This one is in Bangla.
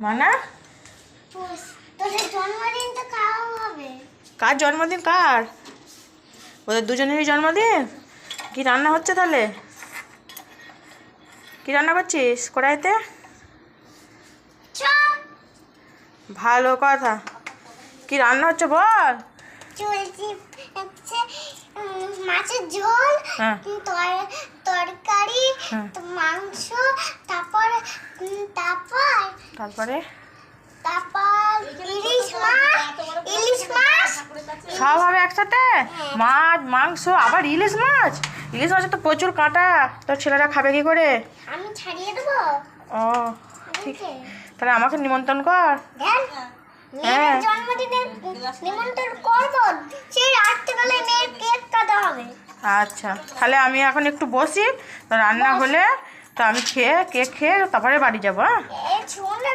মানা তোদের জন্মদিন তো খাওয়া হবে। কার জন্মদিন? কার? ওদের দুজনেরই জন্মদিন। কি রান্না হচ্ছে তাহলে? কি রান্না করছিস কড়াইতে? ভালো কথা। কি রান্না হচ্ছে বল? চলছি হচ্ছে মাছের ঝোল, হ্যাঁ। তরকারি, হ্যাঁ। মাংস, তারপর তারপরে ইলিশ মাছ সব হবে একসাথে? মাছ, মাংস, আবার ইলিশ মাছ? ইলিশ মাছে তো প্রচুর কাঁটা, তোর ছেলেরা খাবে কি করে? আমি ছাড়িয়ে দেবো। ও ঠিক, তাহলে আমাকে নিমন্ত্রণ কর। হ্যাঁ, হ্যাঁ। জন্মদিনে নিমন্ত্রণ করবো, সেই রাত্রিবেলায় মেয়ের কেক কাটা হবে। আচ্ছা, তাহলে আমি এখন একটু বসি, তো রান্না হলে তো আমি কেক খেয়ে তারপরে বাড়ি যাবো। হ্যাঁ। এই শোন না।